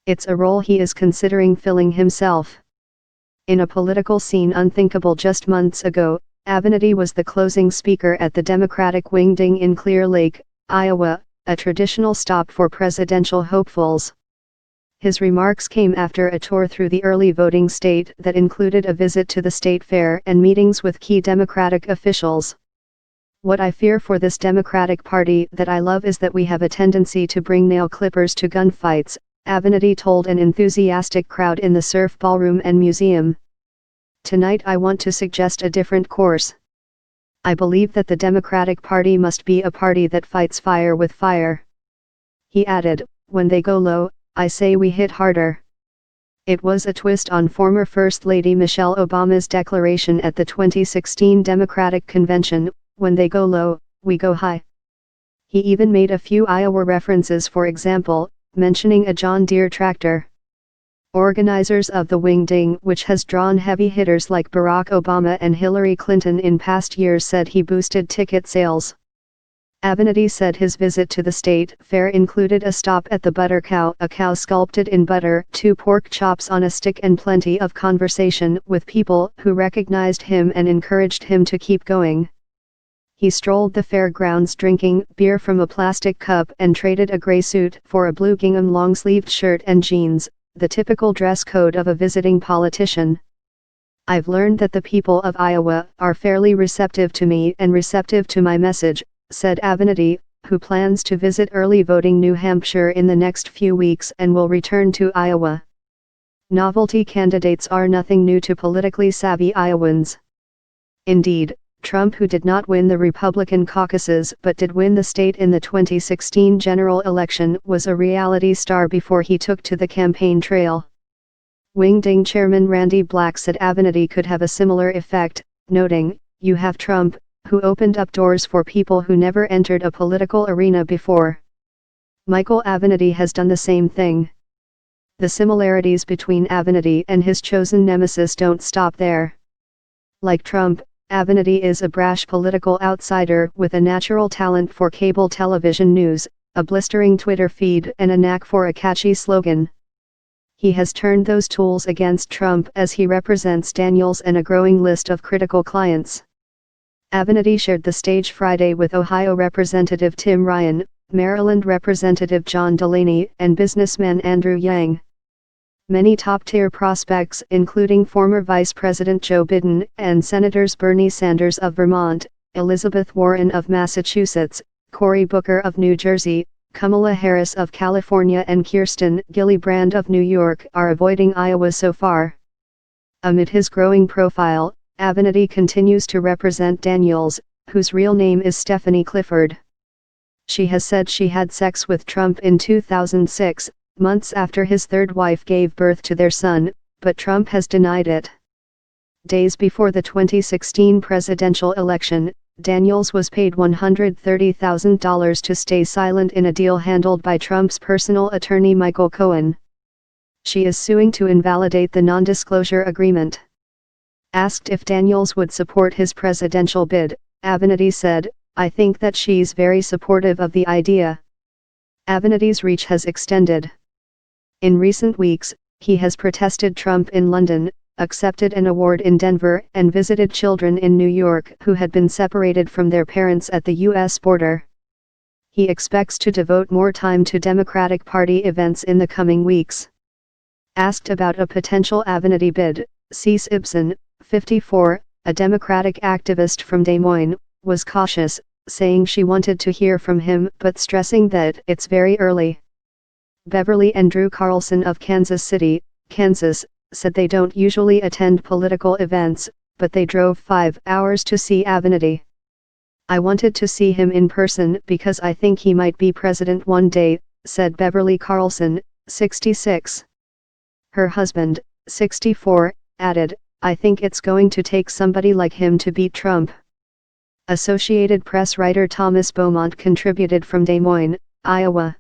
It's a role he is considering filling himself. In a political scene unthinkable just months ago, Avenatti was the closing speaker at the Democratic Wingding in Clear Lake, Iowa, a traditional stop for presidential hopefuls. His remarks came after a tour through the early voting state that included a visit to the state fair and meetings with key Democratic officials. What I fear for this Democratic Party that I love is that we have a tendency to bring nail clippers to gunfights, Avenatti told an enthusiastic crowd in the Surf Ballroom and Museum. Tonight I want to suggest a different course. I believe that the Democratic Party must be a party that fights fire with fire. He added, when they go low, I say we hit harder. It was a twist on former First Lady Michelle Obama's declaration at the 2016 Democratic Convention, when they go low, we go high. He even made a few Iowa references, for example, mentioning a John Deere tractor. Organizers of the Wingding, which has drawn heavy hitters like Barack Obama and Hillary Clinton in past years, said he boosted ticket sales. Avenatti said his visit to the state fair included a stop at the Butter Cow, a cow sculpted in butter, 2 pork chops on a stick, and plenty of conversation with people who recognized him and encouraged him to keep going. He strolled the fairgrounds drinking beer from a plastic cup and traded a gray suit for a blue gingham long-sleeved shirt and jeans, the typical dress code of a visiting politician. I've learned that the people of Iowa are fairly receptive to me and receptive to my message, said Avenatti, who plans to visit early voting New Hampshire in the next few weeks and will return to Iowa. Novelty candidates are nothing new to politically savvy Iowans. Indeed, Trump, who did not win the Republican caucuses but did win the state in the 2016 general election, was a reality star before he took to the campaign trail. Wingding chairman Randy Black said Avenatti could have a similar effect, noting, "You have Trump, who opened up doors for people who never entered a political arena before. Michael Avenatti has done the same thing." The similarities between Avenatti and his chosen nemesis don't stop there. Like Trump, Avenatti is a brash political outsider with a natural talent for cable television news, a blistering Twitter feed, and a knack for a catchy slogan. He has turned those tools against Trump as he represents Daniels and a growing list of critical clients. Avenatti shared the stage Friday with Ohio Representative Tim Ryan, Maryland Representative John Delaney, and businessman Andrew Yang. Many top-tier prospects, including former Vice President Joe Biden and Senators Bernie Sanders of Vermont, Elizabeth Warren of Massachusetts, Cory Booker of New Jersey, Kamala Harris of California, and Kirsten Gillibrand of New York, are avoiding Iowa so far. Amid his growing profile, Avenatti continues to represent Daniels, whose real name is Stephanie Clifford. She has said she had sex with Trump in 2006, months after his third wife gave birth to their son, but Trump has denied it. Days before the 2016 presidential election, Daniels was paid $130,000 to stay silent in a deal handled by Trump's personal attorney Michael Cohen. She is suing to invalidate the non-disclosure agreement. Asked if Daniels would support his presidential bid, Avenatti said, "I think that she's very supportive of the idea." Avenatti's reach has extended. In recent weeks, he has protested Trump in London, accepted an award in Denver, and visited children in New York who had been separated from their parents at the U.S. border. He expects to devote more time to Democratic Party events in the coming weeks. Asked about a potential Avenatti bid, Cease Ibsen, 54, a Democratic activist from Des Moines, was cautious, saying she wanted to hear from him but stressing that it's very early. Beverly and Drew Carlson of Kansas City, Kansas, said they don't usually attend political events, but they drove 5 hours to see Avenatti. "I wanted to see him in person because I think he might be president one day," said Beverly Carlson, 66. Her husband, 64, added, "I think it's going to take somebody like him to beat Trump." Associated Press writer Thomas Beaumont contributed from Des Moines, Iowa.